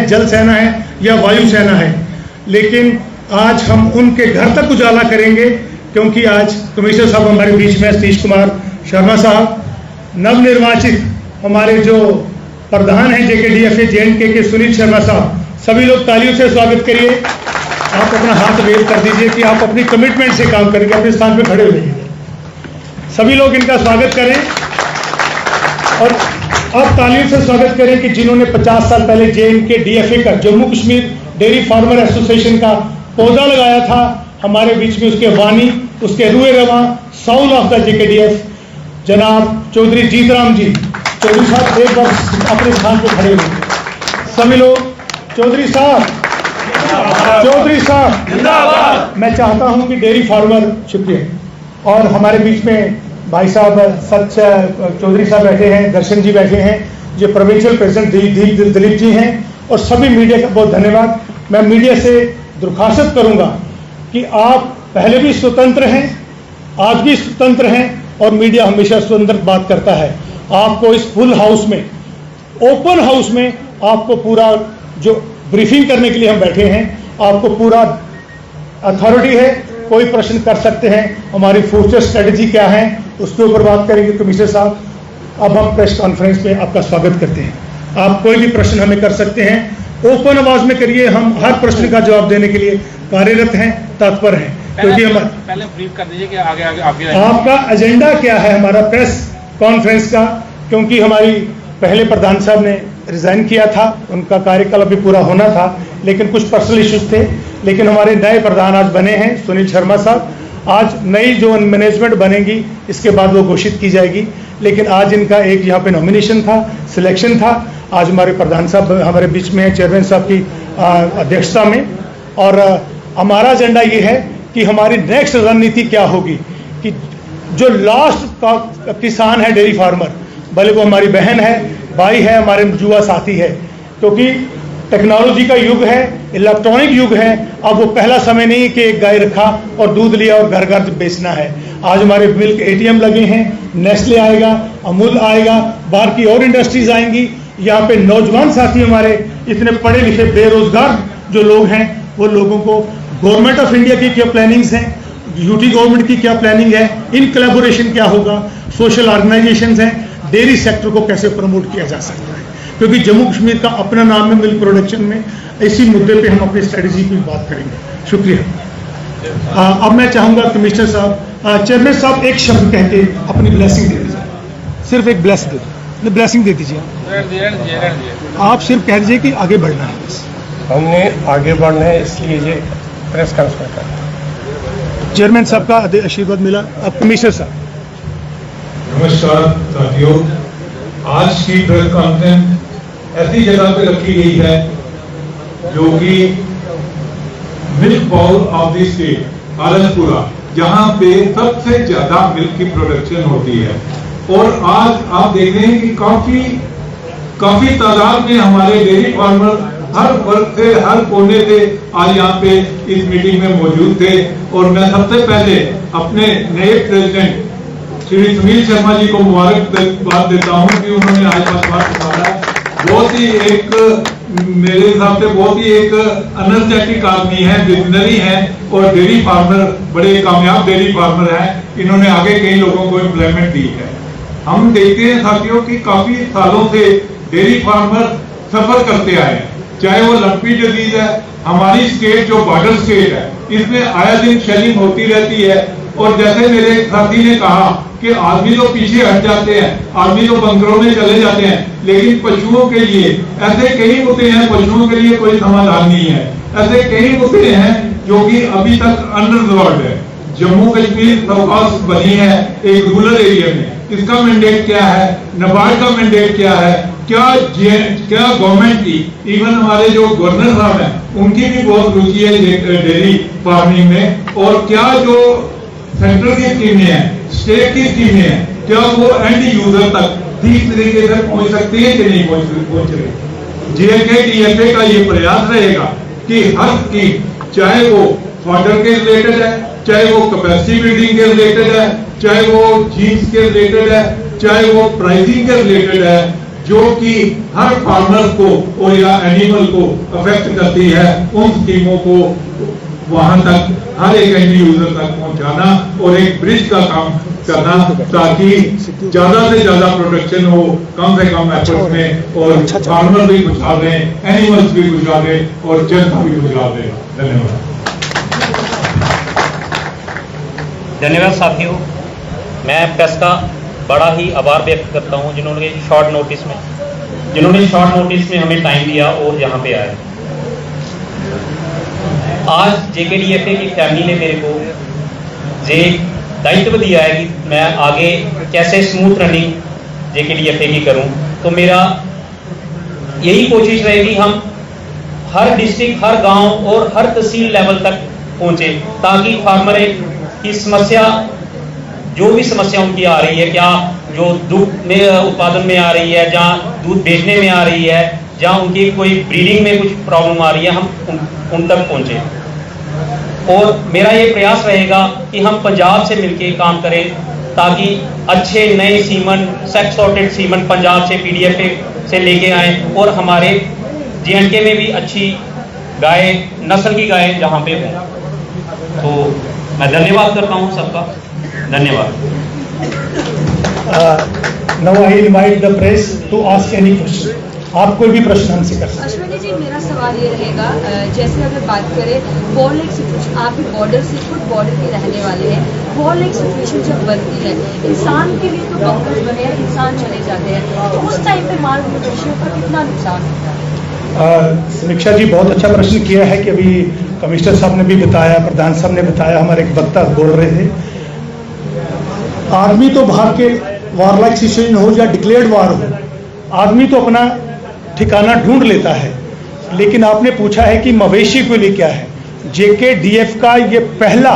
है, जल सेना है या वायु सेना है, लेकिन आज हम उनके घर तक उजाला करेंगे, क्योंकि आज कमिश्नर साहब हमारे बीच में सतीश कुमार शर्मा साहब, नवनिर्वाचित हमारे जो प्रधान हैं JKDFA J&K के सुनील शर्मा साहब, सभी लोग तालियों से स्वागत करिए। आप अपना हाथ वेव कर दीजिए कि आप अपनी कमिटमेंट से काम करेंगे, अपने स्थान पे खड़े रहिए। सभी लोग इनका स्वागत करें और अब तालियों से स्वागत करें कि जिन्होंने 50 साल पहले J&K DFA का, Jammu Kashmir dairy farmer association का पौधा लगाया था, हमारे बीच में उसके वानी, उसके रूए रवा, साउल ऑफ द JKDF जनाब चौधरी जीतराम जी। चौधरी साहब एक बार अपने स्थान पर खड़े हुए। सभी लोग चौधरी साहब जिंदाबाद। मैं चाहता हूं कि डेयरी फार्मर, शुक्रिया, और हमारे बीच में भाई साहब सच चौधरी साहब बैठे हैं, दर्शन जी बैठे हैं, जो प्रोविंशियल प्रेसिडेंट दिलीप जी हैं, और सभी मीडिया का बहुत धन्यवाद। मैं मीडिया से दरख्वास्त करूंगा कि आप पहले भी स्वतंत्र हैं, आज भी स्वतंत्र हैं, और मीडिया हमेशा स्वतंत्र बात करता है। आपको इस फुल हाउस में, ओपन हाउस में आपको पूरा जो ब्रीफिंग करने के लिए हम बैठे हैं, आपको पूरा अथॉरिटी है, कोई प्रश्न कर सकते हैं। हमारी फ्यूचर स्ट्रेटजी क्या है उसके ऊपर बात करेंगे कमिश्नर साहब। अब हम प्रेस कॉन्फ्रेंस में आपका स्वागत करते हैं। आप कोई भी प्रश्न हमें कर सकते हैं, ओपन आवाज में करिए, हम हर प्रश्न का जवाब देने के लिए कार्यरत हैं, तत्पर हैं। क्योंकि हम पहले ब्रीफ कर दीजिए कि आगे आपका एजेंडा क्या है हमारा प्रेस कॉन्फ्रेंस का, क्योंकि हमारी पहले प्रधान साहब ने रिजाइन किया था, उनका कार्यकाल अभी पूरा होना था, लेकिन कुछ पर्सनल इश्यूज थे। लेकिन हमारे नए प्रधान आज बने हैं सुनील शर्मा साहब। आज नई जो मैनेजमेंट बनेगी इसके बाद वो घोषित की जाएगी, लेकिन आज इनका एक यहाँ पे नॉमिनेशन था, सिलेक्शन था। आज हमारे प्रधान साहब हमारे बीच में है, चेयरमैन साहब की अध्यक्षता में, और हमारा एजेंडा ये है कि हमारी नेक्स्ट रणनीति क्या होगी, कि जो लास्ट किसान है डेयरी फार्मर, भले वो हमारी बहन है, भाई है, हमारे युवा साथी है, क्योंकि टेक्नोलॉजी का युग है, इलेक्ट्रॉनिक युग है। अब वो पहला समय नहीं कि एक गाय रखा और दूध लिया और घर घर बेचना है। आज हमारे मिल्क ATM लगे हैं, नेस्ले आएगा, अमूल आएगा, बाहर की और इंडस्ट्रीज आएंगी। यहाँ पे नौजवान साथी हमारे इतने पढ़े लिखे बेरोजगार जो लोग हैं, वो लोगों को गवर्नमेंट ऑफ इंडिया की क्या प्लानिंग्स हैं, यूटी गवर्नमेंट की क्या प्लानिंग है, इन कोलैबोरेशन क्या होगा, सोशल ऑर्गेनाइजेशंस हैं, डेयरी सेक्टर को कैसे प्रमोट किया जा सकता है, क्योंकि जम्मू कश्मीर का अपना नाम है मिल्क प्रोडक्शन में। इसी मुद्दे पे हम अपनी स्ट्रेटजी की बात करेंगे। शुक्रिया। अब मैं चाहूंगा कमिश्नर साहब, चेयरमैन साहब एक शब्द कह के अपनी ब्लेसिंग दे दीजिए, सिर्फ एक ब्लेसिंग दे दीजिए। आप सिर्फ कह दीजिए कि आगे बढ़ना है, बस हमने आगे बढ़ना है, इसलिए ये प्रेस कॉन्फ्रेंस करते हैं। चेयरमैन साहब का आशीर्वाद मिला। अब कमिश्नर साहब। नमस्कार साथियों, आज की प्रेस कॉन्फ्रेंस ऐसी जगह पे रखी गई है जो कि milk bowl of the state Alampura, जहां पे सबसे ज्यादा मिल्क की प्रोडक्शन होती है। और आज आप देख रहे हैं कि काफी तादाद में हमारे डेयरी फार्मर हर वर्ग से, हर कोने से आज यहाँ पे इस मीटिंग में मौजूद थे। और मैं सबसे पहले अपने नए प्रेसिडेंट श्री सुनील शर्मा जी को मुबारकबाद देता हूं कि उन्होंने आज बात उठाया। बहुत ही एक, मेरे हिसाब से बहुत ही एक एनर्जेटिक आदमी है, विजनरी है, और डेयरी फार्मर, बड़े कामयाब डेयरी फार्मर हैं। इन्होंने आगे कई लोगों को एम्प्लॉयमेंट दी है। हम देखते हैं साथियों कि काफी सालों से डेयरी फार्मर सफर करते आए हैं, चाहे वो लंपी डिजीज है। हमारी स्टेट जो बॉर्डर स्टेट है, इसमें आया दिन शेलिंग होती रहती है। और जैसे मेरे साथी ने कहा कि आदमी तो पीछे हट जाते हैं, आदमी तो बंकरों में चले जाते हैं, लेकिन पशुओं के लिए ऐसे कई मुद्दे हैं, पशुओं के लिए कोई समाधान नहीं है। ऐसे कई मुद्दे हैं जो कि अभी तक अनरिजॉल्व्ड है। जम्मू कश्मीर सरकार बनी है एक रूरल एरिया में, इसका मैंडेट क्या है, नाबार्ड का मैंडेट क्या है, क्या गवर्नमेंट की, इवन हमारे जो गवर्नर साहब हैं उनकी भी बहुत रुचि है डेयरी फार्मिंग में। और क्या जो सेंट्रल की स्कीमें हैं, स्टेट की स्कीमें हैं, क्या वो एंड यूजर तक ठीक तरीके से पहुंच सकती है कि नहीं पहुंच रही। J&K DFA का ये प्रयास रहेगा कि हर स्कीम, चाहे वो फॉर्डर के रिलेटेड है, चाहे वो कैपेसिटी बिल्डिंग के रिलेटेड है, चाहे वो जीन्स के रिलेटेड है, चाहे वो प्राइसिंग के रिलेटेड है, जो कि हर फार्मर को और या एनिमल को अफेक्ट करती है, उन स्कीमों को वहां तक हर एक एंड यूजर तक पहुंचाना और एक ब्रिज का काम करना, ताकि ज्यादा से ज्यादा प्रोटेक्शन हो कम से कम एफर्ट्स में, और फार्मर भी खुशहाल रहे, एनिमल्स भी खुशहाल रहे और जनता भी खुशहाल रहे। धन्यवाद। धन्यवाद साथियों, मैं प्रेस का बड़ा ही आभार व्यक्त करता हूं जिन्होंने शॉर्ट नोटिस में हमें टाइम दिया और यहाँ पे आए। आज JKDFA की फैमिली ने मेरे को ये दायित्व दिया है कि मैं आगे कैसे स्मूथ रनिंग JKDFA की करूं, तो मेरा यही कोशिश रहेगी हम हर डिस्ट्रिक्ट, हर गांव और हर तहसील लेवल तक पहुंचे, ताकि फार्मर की समस्या, जो भी समस्या उनकी आ रही है, क्या जो दूध में उत्पादन में आ रही है, जहाँ दूध बेचने में आ रही है, जहाँ उनकी कोई ब्रीडिंग में कुछ प्रॉब्लम आ रही है, हम उन तक पहुंचे। और मेरा ये प्रयास रहेगा कि हम पंजाब से मिलकर काम करें, ताकि अच्छे नए semen, sex sorted semen Punjab से PDFA से लेके आए और हमारे JNK में भी अच्छी गाय, नस्ल की गाय जहाँ पे हों। तो मैं धन्यवाद करता हूँ सबका, धन्यवाद। Now I invite the press to ask any question. आप कोई भी प्रश्न हमसे कर सकते हैं। अश्विनी जी, मेरा सवाल ये रहेगा, जैसे अगर बात करें वॉर लाइक सिचुएशन, आप भी बॉर्डर से, खुद बॉर्डर के रहने वाले हैं, वॉर लाइक सिचुएशन जब बनती है, इंसान के लिए तो बंकर्स बने हैं, इंसान चले जाते हैं, तो उस टाइम पे माल न्यूट्रिशन का कितना नुकसान होता है? समीक्षा जी, बहुत अच्छा प्रश्न किया है कि अभी कमिश्नर साहब ने भी बताया, प्रधान साहब ने बताया, हमारे एक वक्ता बोल रहे थे, आदमी तो बाहर के वॉर लाइक सिचुएशन हो या डिक्लेयर्ड वॉर हो, आदमी तो अपना ठिकाना ढूंढ लेता है। लेकिन आपने पूछा है कि मवेशी के लिए क्या है। JKDF का ये पहला,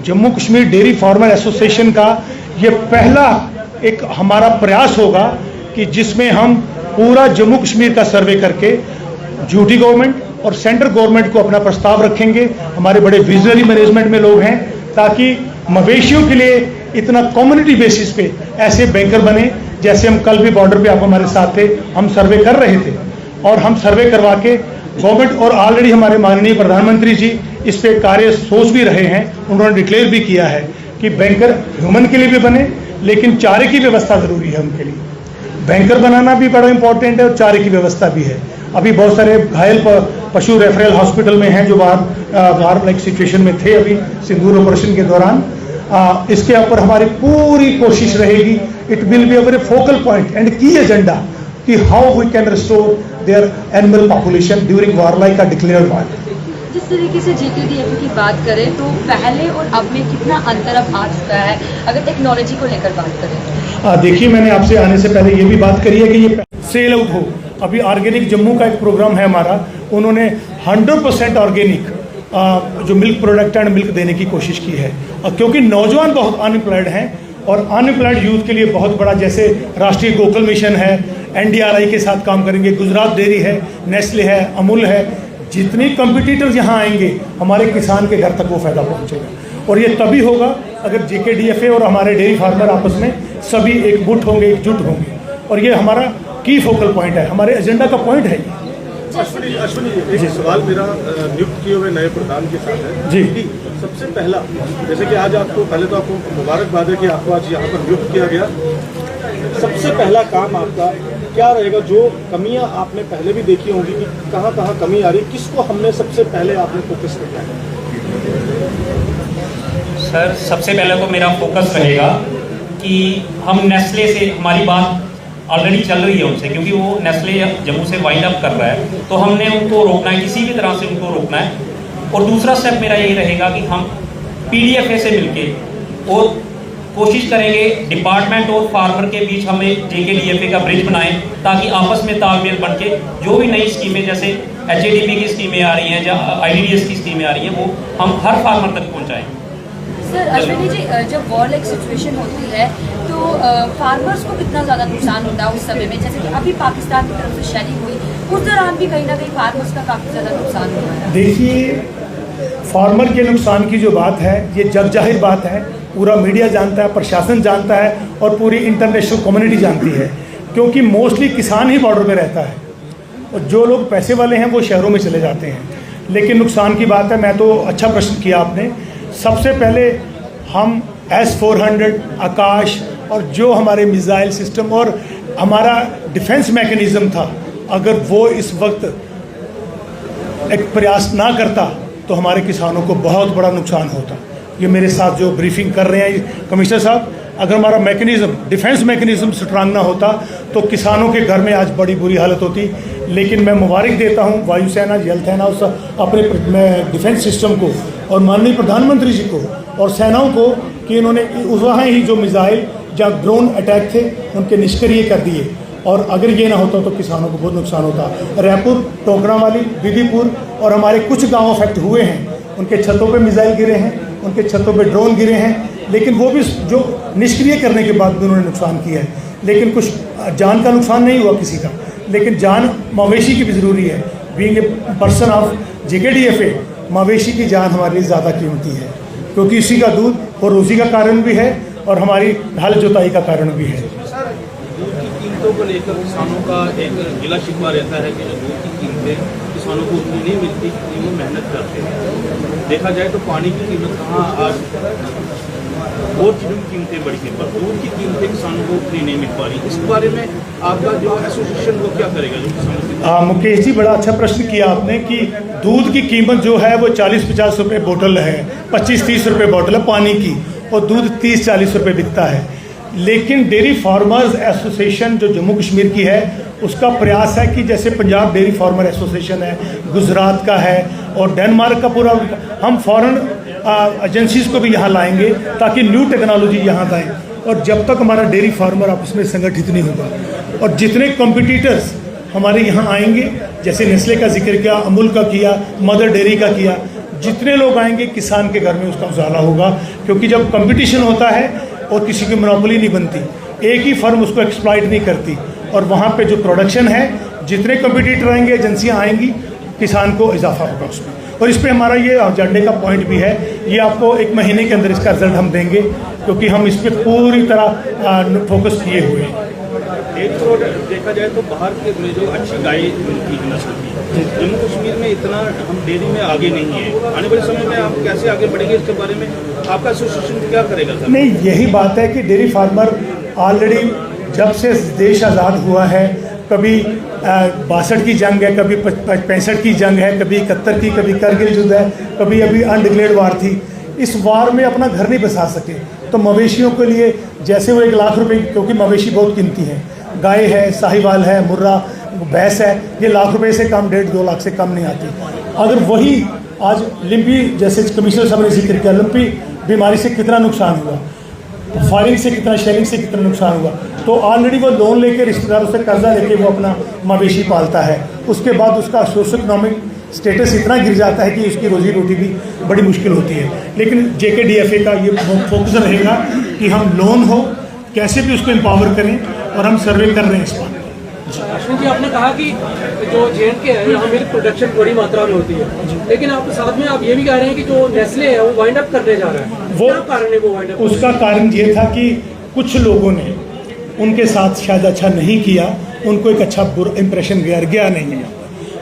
Jammu Kashmir dairy farmer association का ये पहला एक हमारा प्रयास होगा कि जिसमें हम पूरा जम्मू कश्मीर का सर्वे करके यूटी गवर्नमेंट और सेंट्रल गवर्नमेंट को अपना प्रस्ताव रखेंगे। हमारे बड़े विजनरी मैनेजमेंट में लोग हैं, ताकि मवेशियों के लिए इतना कम्युनिटी बेसिस पे ऐसे बैंकर बने। जैसे हम कल भी बॉर्डर पे आप हमारे साथ थे, हम सर्वे कर रहे थे और हम सर्वे करवा के गवर्नमेंट, और ऑलरेडी हमारे माननीय प्रधानमंत्री जी इस पे कार्य सोच भी रहे हैं, उन्होंने डिक्लेयर भी किया है कि बैंकर ह्यूमन के लिए भी बने, लेकिन चारे की व्यवस्था जरूरी है उनके लिए। बैंकर बनाना भी बड़ा इंपॉर्टेंट है और चारे की व्यवस्था भी है। अभी बहुत सारे घायल पशु रेफरल हॉस्पिटल में हैं जो वार लाइक सिचुएशन में थे अभी सिंदूर ऑपरेशन के दौरान। इसके ऊपर हमारी पूरी कोशिश रहेगी। It will be a very focal point and key agenda कि how we can restore their animal population during war like का डिक्लेयर्ड वार। जिस तरीके से JKDFA की बात करें तो पहले और अब में कितना अंतर अब आ चुका है, अगर टेक्नोलॉजी को लेकर बात करें? देखिए, मैंने आपसे आने से पहले ये भी बात करी है कि ये सेल आउट हो। अभी ऑर्गेनिक जम्मू का एक प्रोग्राम है हमारा, उन्होंने 100% ऑर्गेनिक जो मिल्क प्रोडक्ट एंड मिल्क देने की कोशिश की है। क्योंकि नौजवान बहुत अनएम्प्लॉयड हैं और अनएम्प्लॉयड यूथ के लिए बहुत बड़ा, जैसे राष्ट्रीय गोकुल मिशन है, NDRI के साथ काम करेंगे, गुजरात डेयरी है, नेस्ले है, अमूल है, जितने कंपटीटर्स यहाँ आएंगे हमारे किसान के घर तक वो फायदा पहुँचेगा। और ये तभी होगा अगर JKDFA और हमारे डेयरी फार्मर आपस में सभी एकजुट होंगे। और ये हमारा की फोकल पॉइंट है, हमारे एजेंडा का पॉइंट है ये। अश्विनी जी, एक सवाल मेरा नियुक्त किए हुए नए प्रधान के साथ है जी। कि सबसे पहला, जैसे कि आज आपको, पहले तो आपको मुबारकबाद है कि आपको आज यहाँ पर नियुक्त किया गया। सबसे पहला काम आपका क्या रहेगा? जो कमियां आपने पहले भी देखी होंगी कि कहाँ कहाँ कमी आ रही, किसको हमने सबसे पहले आपने फोकस करना है? सर, सबसे पहले तो मेरा फोकस रहेगा कि हम नेस्ले से, हमारी बात ऑलरेडी चल रही है उनसे, क्योंकि वो नेस्ले जम्मू से वाइंड अप कर रहा है, तो हमने उनको रोकना है, किसी भी तरह से उनको रोकना है। और दूसरा स्टेप मेरा यही रहेगा कि हम PDFA से मिलके और कोशिश करेंगे डिपार्टमेंट और फार्मर के बीच हमें JKDFA का ब्रिज बनाएं, ताकि आपस में तालमेल बन के जो भी नई स्कीमें, जैसे HADP की स्कीमें आ रही हैं या IDDS की स्कीमें आ रही हैं, वो हम हर फार्मर तक पहुँचाएँ। सर अश्विनी जी, जब वॉर लाइक सिचुएशन होती है तो फार्मर्स को कितना ज़्यादा नुकसान होता है उस समय में? जैसे कि अभी पाकिस्तान की तरफ से शेलिंग हुई, उस दौरान भी कहीं ना कहीं फार्मर्स का काफ़ी ज़्यादा नुकसान हुआ है। देखिए, फार्मर के नुकसान की जो बात है ये जग जाहिर बात है, पूरा मीडिया जानता है, प्रशासन जानता है और पूरी इंटरनेशनल कम्युनिटी जानती है। क्योंकि मोस्टली किसान ही बॉर्डर पे रहता है और जो लोग पैसे वाले हैं वो शहरों में चले जाते हैं। लेकिन नुकसान की बात है, मैं तो अच्छा प्रश्न किया आपने। सबसे पहले हम S-400 आकाश और जो हमारे मिसाइल सिस्टम और हमारा डिफेंस मैकेनिज़्म था, अगर वो इस वक्त एक प्रयास ना करता तो हमारे किसानों को बहुत बड़ा नुकसान होता। ये मेरे साथ जो ब्रीफिंग कर रहे हैं कमिश्नर साहब, अगर हमारा मैकेनिज़्म डिफेंस मैकेनिज़्म स्ट्रांग ना होता तो किसानों के घर में आज बड़ी बुरी हालत होती। लेकिन मैं मुबारक देता हूँ वायुसेना, जल सेना उस अपने डिफेंस सिस्टम को और माननीय प्रधानमंत्री जी को और सेनाओं को कि इन्होंने वहाँ ही जो मिसाइल जहाँ ड्रोन अटैक थे उनके निष्क्रिय कर दिए। और अगर ये ना होता तो किसानों को बहुत नुकसान होता। रायपुर, टोकरावाली, विधिपुर और हमारे कुछ गाँव अफेक्ट हुए हैं, उनके छतों पे मिसाइल गिरे हैं, उनके छतों पे ड्रोन गिरे हैं, लेकिन वो भी जो निष्क्रिय करने के बाद भी उन्होंने नुकसान किया है। लेकिन कुछ जान का नुकसान नहीं हुआ किसी का, लेकिन जान मवेशी की भी ज़रूरी है। Being a person of JKDFA, मवेशी की जान हमारे लिए ज़्यादा कीमती है, क्योंकि इसी का दूध और रोज़ी का कारण भी है और हमारी हल जोताई का कारण भी है। दूध की कीमतों को लेकर किसानों का एक गिला शिकवा रहता है कि जो दूध की कीमतें किसानों को उतनी नहीं मिलती जितनी वो मेहनत करते हैं। देखा जाए तो पानी की कीमत कहाँ आज और चीज़ों की कीमतें बढ़ी हैं, पर दूध की कीमतें किसानों को उतनी नहीं मिल पा रही। इस बारे में आपका जो एसोसिएशन वो क्या करेगा जो किसानों की? मुकेश जी, बड़ा अच्छा प्रश्न किया आपने कि दूध की कीमत जो है वो 40-50 रुपये बोतल है, 25-30 रुपये बोतल है पानी की, और दूध 30-40 रुपये बिकता है। लेकिन डेयरी फार्मर्स एसोसिएशन जो जम्मू कश्मीर की है उसका प्रयास है कि जैसे पंजाब डेयरी फार्मर एसोसिएशन है, गुजरात का है और डेनमार्क का पूरा, हम फॉरेन एजेंसीज़ को भी यहाँ लाएंगे ताकि न्यू टेक्नोलॉजी यहाँ लाएँ। और जब तक हमारा डेयरी फार्मर आपस में संगठित नहीं होगा और जितने कॉम्पिटिटर्स हमारे यहाँ आएंगे, जैसे नेस्ले का जिक्र किया, अमूल का किया, मदर डेयरी का किया, जितने लोग आएंगे किसान के घर में उसका उजाला होगा। क्योंकि जब कंपटीशन होता है और किसी की मोनोपोली नहीं बनती, एक ही फर्म उसको एक्सप्लॉइट नहीं करती, और वहाँ पे जो प्रोडक्शन है, जितने कंपटीटर आएंगे, एजेंसियाँ आएंगी, किसान को इजाफा होगा उसमें। और इस पे हमारा ये एजेंडे का पॉइंट भी है, ये आपको 1 महीने के अंदर इसका रिजल्ट हम देंगे, क्योंकि हम इस पर पूरी तरह फोकस किए हुए हैं। देखा जाए तो बाहर के में जो अच्छी गाय की नस्ल की, जम्मू कश्मीर में इतना हम डेयरी में आगे नहीं है। आने वाले समय में आप कैसे आगे बढ़ेंगे, इसके बारे में आपका एसोसिएशन क्या करेगा सर? नहीं, यही बात है कि डेयरी फार्मर ऑलरेडी जब से देश आज़ाद हुआ है, कभी 62 की जंग है, कभी 65 की जंग है, कभी 71 की, कभी करगिल युद्ध है, कभी अभी अनडिक्लेयर्ड वार थी। इस वार में अपना घर नहीं बसा सके, तो मवेशियों के लिए जैसे वो 1 लाख रुपए, क्योंकि मवेशी बहुत कीमती है, गाय है, साहिवाल है, मुर्रा, भैंस है, ये लाख रुपए से कम, 1.5-2 लाख से कम नहीं आती। अगर वही आज लिम्पी, जैसे कमिश्नर साहब ने जिक्र किया, लिम्पी बीमारी से कितना नुकसान हुआ, फायरिंग से कितना, शेलिंग से कितना नुकसान हुआ, तो ऑलरेडी वो लोन लेके, रिश्तेदारों से कर्जा लेके वो अपना मवेशी पालता है। उसके बाद उसका सोशल इकोनॉमिक स्टेटस इतना गिर जाता है कि उसकी रोजी रोटी भी बड़ी मुश्किल होती है। लेकिन JKDFA का ये फोकस रहेगा कि हम लोन हो कैसे भी उसको एम्पावर करें, और हम सर्वे कर रहे हैं इस बात। अश्विन जी, आपने कहा कि जो JNK है यहाँ मिल्क प्रोडक्शन बड़ी मात्रा में होती है, लेकिन आप साथ में आप ये भी कह रहे हैं कि जो नेस्ले है वो वाइंड अप करने जा रहा है, वो क्या कारण है वो वाइंड अप? उसका कारण ये था कि कुछ लोगों ने उनके साथ शायद अच्छा नहीं किया, उनको एक अच्छा इंप्रेशन गया नहीं है।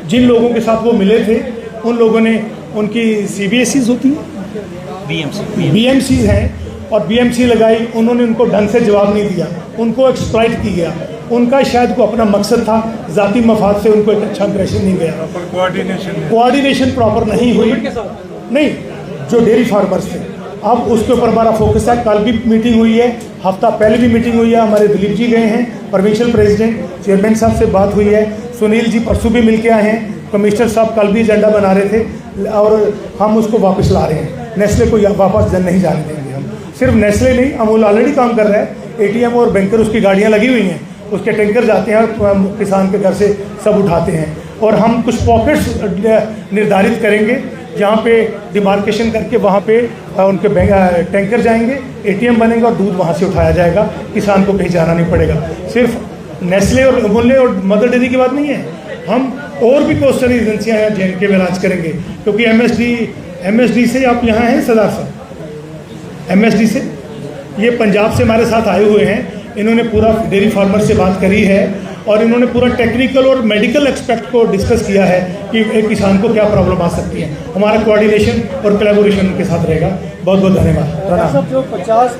जिन लोगों के साथ वो मिले थे उन लोगों ने, उनकी CBSEs होती हैं, BMC हैं, और BMC लगाई, उन्होंने उनको ढंग से जवाब नहीं दिया, उनको एक्सप्लॉइट किया गया। उनका शायद को अपना मकसद था, ज़ाती मफाद से उनको एक अच्छा इंप्रेशन नहीं गया, कोऑर्डिनेशन प्रॉपर नहीं हुई। नहीं, जो डेयरी फार्मर्स थे, अब उसके ऊपर हमारा फोकस है। कल भी मीटिंग हुई है, हफ्ता पहले भी मीटिंग हुई है, हमारे दिलीप जी गए हैं, प्रोविंशियल प्रेसिडेंट चेयरमैन साहब से बात हुई है, सुनील जी परसों भी मिल के आए हैं, कमिश्नर साहब कल भी एजेंडा बना रहे थे, और हम उसको वापस ला रहे हैं। नेस्ले को वापस नहीं जाने देंगे हम। सिर्फ नेस्ले नहीं, अमूल ऑलरेडी काम कर रहा है, ATM और बैंकर उसकी गाड़ियाँ लगी हुई हैं, उसके टैंकर जाते हैं और किसान के घर से सब उठाते हैं। और हम कुछ पॉकेट्स निर्धारित करेंगे जहाँ पे डिमार्केशन करके वहाँ पे उनके टैंकर जाएंगे, ATM बनेगा और दूध वहाँ से उठाया जाएगा, किसान को कहीं जाना नहीं पड़ेगा। सिर्फ नेस्ले और अमूल और मदर डेयरी की बात नहीं है, हम और भी कोस्टल एजेंसियाँ हैं JNK में लॉन्च करेंगे, क्योंकि MSD से आप यहाँ हैं सरदार साहब, MSD से ये पंजाब से हमारे साथ आए हुए हैं, इन्होंने पूरा डेयरी फार्मर से बात करी है और इन्होंने पूरा टेक्निकल और मेडिकल एक्सपेक्ट को डिस्कस किया है कि एक किसान को क्या प्रॉब्लम आ सकती है। हमारा कोऑर्डिनेशन और कोलैबोरेशन उनके साथ रहेगा। बहुत बहुत धन्यवाद। जो 50